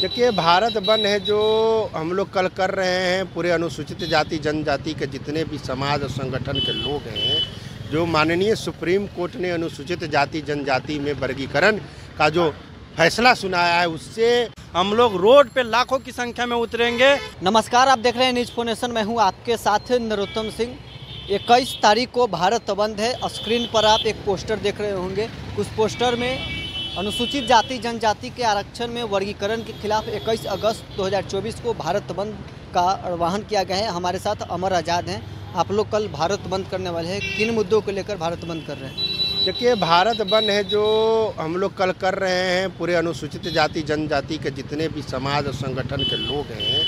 देखिए, भारत बंद है जो हम लोग कल कर रहे हैं, पूरे अनुसूचित जाति जनजाति के जितने भी समाज और संगठन के लोग हैं, जो माननीय सुप्रीम कोर्ट ने अनुसूचित जाति जनजाति में वर्गीकरण का जो फैसला सुनाया है, उससे हम लोग रोड पे लाखों की संख्या में उतरेंगे। नमस्कार, आप देख रहे हैं न्यूज़ फोनेशन। मैं हूं आपके साथ नरोत्तम सिंह। 21 तारीख को भारत बंद है। स्क्रीन पर आप एक पोस्टर देख रहे होंगे। उस पोस्टर में अनुसूचित जाति जनजाति के आरक्षण में वर्गीकरण के खिलाफ 21 अगस्त 2024 को भारत बंद का आह्वान किया गया है। हमारे साथ अमर आज़ाद हैं। आप लोग कल भारत बंद करने वाले हैं, किन मुद्दों को लेकर भारत बंद कर रहे हैं? देखिए, भारत बंद है जो हम लोग कल कर रहे हैं, पूरे अनुसूचित जाति जनजाति के जितने भी समाज और संगठन के लोग हैं,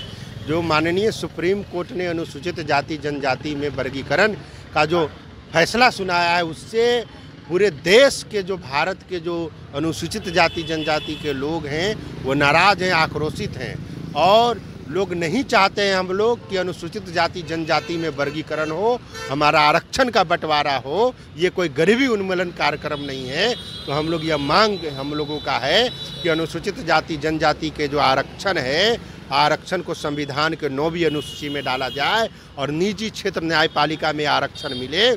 जो माननीय सुप्रीम कोर्ट ने अनुसूचित जाति जनजाति में वर्गीकरण का जो फैसला सुनाया है, उससे पूरे देश के जो भारत के जो अनुसूचित जाति जनजाति के लोग हैं वो नाराज़ हैं, आक्रोशित हैं। और लोग नहीं चाहते हैं हम लोग कि अनुसूचित जाति जनजाति में वर्गीकरण हो, हमारा आरक्षण का बंटवारा हो। ये कोई गरीबी उन्मूलन कार्यक्रम नहीं है। तो हम लोग यह मांग हम लोगों का है कि अनुसूचित जाति जनजाति के जो आरक्षण है, आरक्षण को संविधान के 9वीं अनुसूची में डाला जाए और निजी क्षेत्र न्यायपालिका में आरक्षण मिले,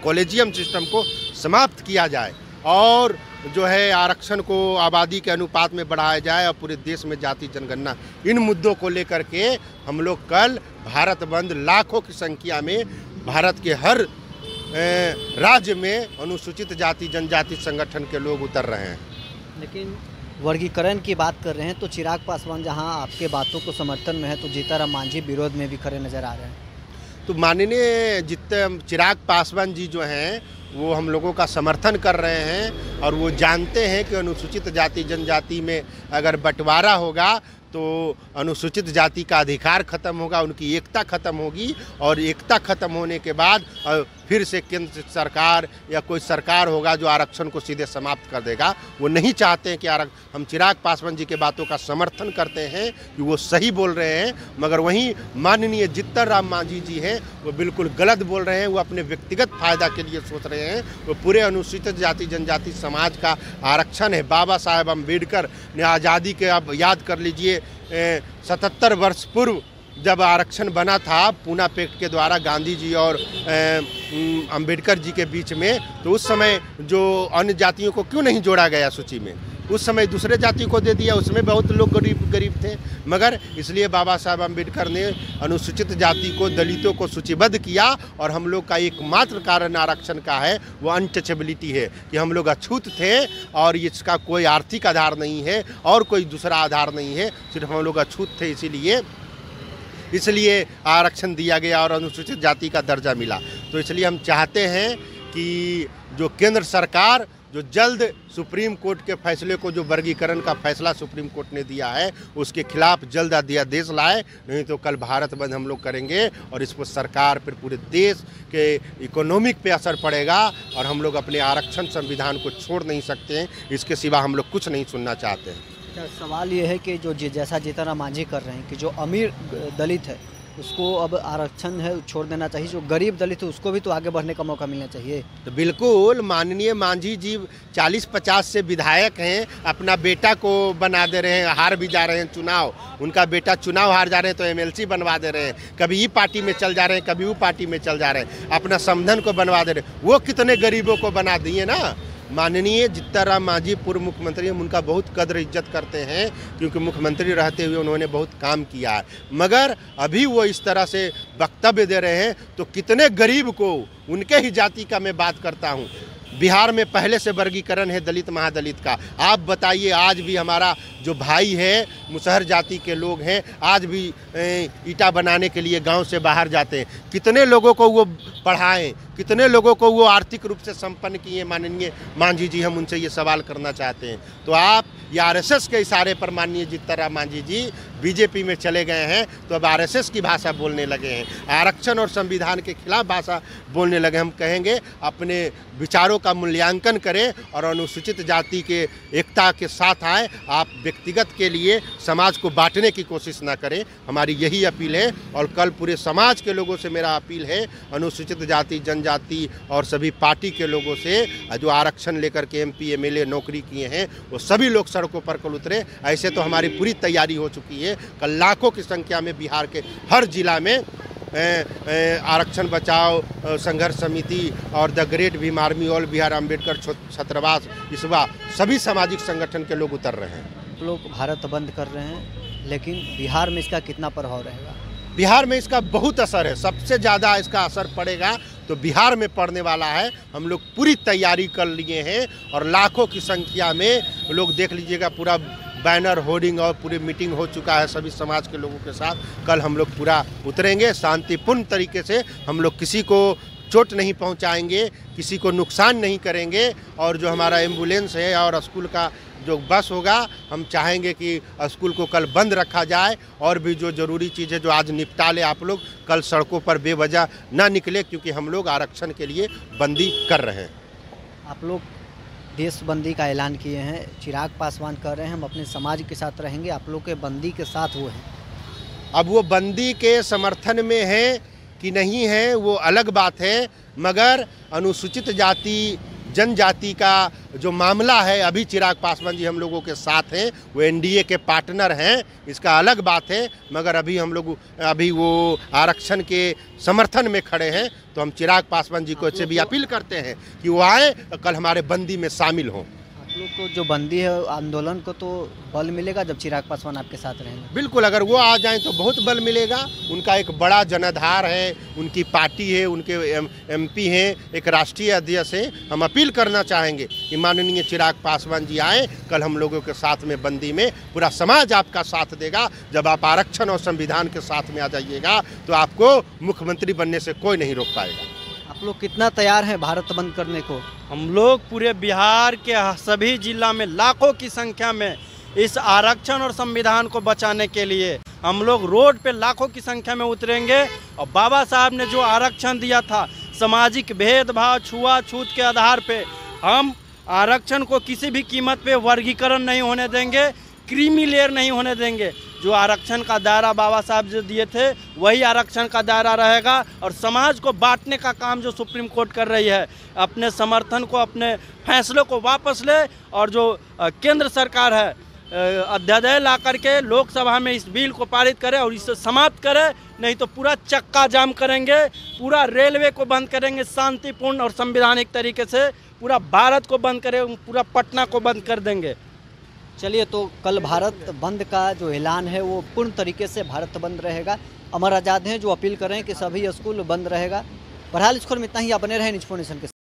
कॉलेजियम सिस्टम को समाप्त किया जाए और जो है आरक्षण को आबादी के अनुपात में बढ़ाया जाए और पूरे देश में जाति जनगणना। इन मुद्दों को लेकर के हम लोग कल भारत बंद लाखों की संख्या में भारत के हर राज्य में अनुसूचित जाति जनजाति संगठन के लोग उतर रहे हैं। लेकिन वर्गीकरण की बात कर रहे हैं तो चिराग पासवान जहां आपके बातों को समर्थन में है, तो जीतनराम मांझी विरोध में भी खड़े नजर आ रहे हैं। तो माननीय चिराग पासवान जी जो हैं वो हम लोगों का समर्थन कर रहे हैं और वो जानते हैं कि अनुसूचित जाति जनजाति में अगर बंटवारा होगा तो अनुसूचित जाति का अधिकार खत्म होगा, उनकी एकता खत्म होगी और एकता खत्म होने के बाद फिर से केंद्र सरकार या कोई सरकार होगा जो आरक्षण को सीधे समाप्त कर देगा। वो नहीं चाहते हैं कि हम चिराग पासवान जी के बातों का समर्थन करते हैं कि वो सही बोल रहे हैं, मगर वहीं माननीय जीतनराम मांझी जी हैं वो बिल्कुल गलत बोल रहे हैं। वो अपने व्यक्तिगत फायदा के लिए सोच रहे हैं। वो पूरे अनुसूचित जाति जनजाति समाज का आरक्षण है। बाबा साहेब अम्बेडकर ने आज़ादी के, आप याद कर लीजिए, 77 वर्ष पूर्व जब आरक्षण बना था पूना पैक्ट के द्वारा गांधी जी और अंबेडकर जी के बीच में, तो उस समय जो अन्य जातियों को क्यों नहीं जोड़ा गया सूची में? उस समय दूसरे जाति को दे दिया, उसमें बहुत लोग गरीब थे, मगर इसलिए बाबा साहब अम्बेडकर ने अनुसूचित जाति को, दलितों को सूचीबद्ध किया। और हम लोग का एकमात्र कारण आरक्षण का है वो अनटचेबिलिटी है कि हम लोग अछूत थे और इसका कोई आर्थिक आधार नहीं है और कोई दूसरा आधार नहीं है, सिर्फ हम लोग अछूत थे, इसलिए आरक्षण दिया गया और अनुसूचित जाति का दर्जा मिला। तो इसलिए हम चाहते हैं कि जो केंद्र सरकार जो जल्द सुप्रीम कोर्ट के फैसले को, जो वर्गीकरण का फैसला सुप्रीम कोर्ट ने दिया है, उसके खिलाफ जल्द अध्यादेश लाए, नहीं तो कल भारत बंद हम लोग करेंगे और इस पर सरकार पर पूरे देश के इकोनॉमिक पे असर पड़ेगा और हम लोग अपने आरक्षण संविधान को छोड़ नहीं सकते हैं। इसके सिवा हम लोग कुछ नहीं सुनना चाहते हैं। सवाल ये है कि जो जैसा जीतनराम मांझी कर रहे हैं कि जो अमीर दलित है उसको अब आरक्षण है छोड़ देना चाहिए, जो गरीब दलित है उसको भी तो आगे बढ़ने का मौका मिलना चाहिए। तो बिल्कुल, माननीय मांझी जी 40-50 से विधायक हैं, अपना बेटा को बना दे रहे हैं, हार भी जा रहे हैं चुनाव, उनका बेटा चुनाव हार जा रहे हैं तो MLC बनवा दे रहे हैं, कभी ई पार्टी में चल जा रहे हैं, कभी वो पार्टी में चल जा रहे हैं, अपना समधन को बनवा दे रहे हैं। वो कितने गरीबों को बना दिए ना। माननीय जीतनराम मांझी पूर्व मुख्यमंत्री, हम उनका बहुत कदर इज्जत करते हैं क्योंकि मुख्यमंत्री रहते हुए उन्होंने बहुत काम किया है, मगर अभी वो इस तरह से वक्तव्य दे रहे हैं तो कितने गरीब को, उनके ही जाति का मैं बात करता हूँ, बिहार में पहले से वर्गीकरण है दलित महादलित का। आप बताइए, आज भी हमारा जो भाई है, मुसहर जाति के लोग हैं, आज भी ईंटा बनाने के लिए गांव से बाहर जाते हैं। कितने लोगों को वो पढ़ाएं, कितने लोगों को वो आर्थिक रूप से संपन्न किए माननीय मांझी जी? हम उनसे ये सवाल करना चाहते हैं। तो आप ये RSS के इशारे पर माननीय जीतनराम मांझी जी बीजेपी में चले गए हैं, तो अब RSS की भाषा बोलने लगे हैं, आरक्षण और संविधान के खिलाफ भाषा बोलने लगे। हम कहेंगे अपने विचारों का मूल्यांकन करें और अनुसूचित जाति के एकता के साथ आएँ। आप व्यक्तिगत के लिए समाज को बांटने की कोशिश ना करें, हमारी यही अपील है। और कल पूरे समाज के लोगों से मेरा अपील है, अनुसूचित जाति जनजाति जाति और सभी पार्टी के लोगों से जो आरक्षण लेकर के MP MLA नौकरी किए हैं वो सभी लोग सड़कों पर कल उतरे। ऐसे तो हमारी पूरी तैयारी हो चुकी है। कल लाखों की संख्या में बिहार के हर जिला में आरक्षण बचाओ संघर्ष समिति और the great Bhim army, all Bihar Ambedkar छात्रावास, इसवा सभी सामाजिक संगठन के लोग उतर रहे हैं। लोग भारत बंद कर रहे हैं, लेकिन बिहार में इसका कितना प्रभाव रहेगा? बिहार में इसका बहुत असर है। सबसे ज़्यादा इसका असर पड़ेगा तो बिहार में पड़ने वाला है। हम लोग पूरी तैयारी कर लिए हैं और लाखों की संख्या में लोग देख लीजिएगा, पूरा बैनर होर्डिंग और पूरी मीटिंग हो चुका है सभी समाज के लोगों के साथ। कल हम लोग पूरा उतरेंगे शांतिपूर्ण तरीके से। हम लोग किसी को चोट नहीं पहुंचाएंगे, किसी को नुकसान नहीं करेंगे। और जो हमारा एम्बुलेंस है और स्कूल का जो बस होगा, हम चाहेंगे कि स्कूल को कल बंद रखा जाए। और भी जो ज़रूरी चीज़ें जो आज निपटा ले आप लोग, कल सड़कों पर बेवजह ना निकले, क्योंकि हम लोग आरक्षण के लिए बंदी कर रहे हैं। आप लोग देशबंदी का ऐलान किए हैं, चिराग पासवान कह रहे हैं हम अपने समाज के साथ रहेंगे, आप लोग के बंदी के साथ वो हैं। अब वो बंदी के समर्थन में है कि नहीं है वो अलग बात है, मगर अनुसूचित जाति जनजाति का जो मामला है, अभी चिराग पासवान जी हम लोगों के साथ हैं, वो NDA के पार्टनर हैं, इसका अलग बात है। मगर अभी हम लोग वो आरक्षण के समर्थन में खड़े हैं। तो हम चिराग पासवान जी को से भी अपील करते हैं कि वो आए, कल हमारे बंदी में शामिल हों। आप लोग को जो बंदी है आंदोलन को तो बल मिलेगा जब चिराग पासवान आपके साथ रहेंगे? बिल्कुल, अगर वो आ जाएं तो बहुत बल मिलेगा। उनका एक बड़ा जनाधार है, उनकी पार्टी है, उनके MP हैं, एक राष्ट्रीय अध्यक्ष है। हम अपील करना चाहेंगे कि माननीय चिराग पासवान जी आए, कल हम लोगों के साथ में बंदी में पूरा समाज आपका साथ देगा। जब आप आरक्षण और संविधान के साथ में आ जाइएगा तो आपको मुख्यमंत्री बनने से कोई नहीं रोक पाएगा। आप लोग कितना तैयार हैं भारत बंद करने को? हम लोग पूरे बिहार के सभी जिला में लाखों की संख्या में इस आरक्षण और संविधान को बचाने के लिए हम लोग रोड पे लाखों की संख्या में उतरेंगे। और बाबा साहब ने जो आरक्षण दिया था, सामाजिक भेदभाव छुआछूत के आधार पे, हम आरक्षण को किसी भी कीमत पे वर्गीकरण नहीं होने देंगे, क्रीमी लेयर नहीं होने देंगे। जो आरक्षण का दायरा बाबा साहब जो दिए थे वही आरक्षण का दायरा रहेगा। और समाज को बांटने का काम जो सुप्रीम कोर्ट कर रही है, अपने समर्थन को, अपने फैसलों को वापस ले। और जो केंद्र सरकार है, अध्यादेश ला करके लोकसभा में इस बिल को पारित करे और इसे समाप्त करे, नहीं तो पूरा चक्का जाम करेंगे, पूरा रेलवे को बंद करेंगे शांतिपूर्ण और संवैधानिक तरीके से, पूरा भारत को बंद करेंगे, पूरा पटना को बंद कर देंगे। चलिए, तो कल भारत बंद का जो ऐलान है वो पूर्ण तरीके से भारत बंद रहेगा। अमर आज़ाद हैं जो अपील कर रहे हैं कि सभी स्कूल बंद रहेगा। बहरहाल इस खबर में इतना ही। आप बने रहें न्यूज़ 4 नेशन के साथ।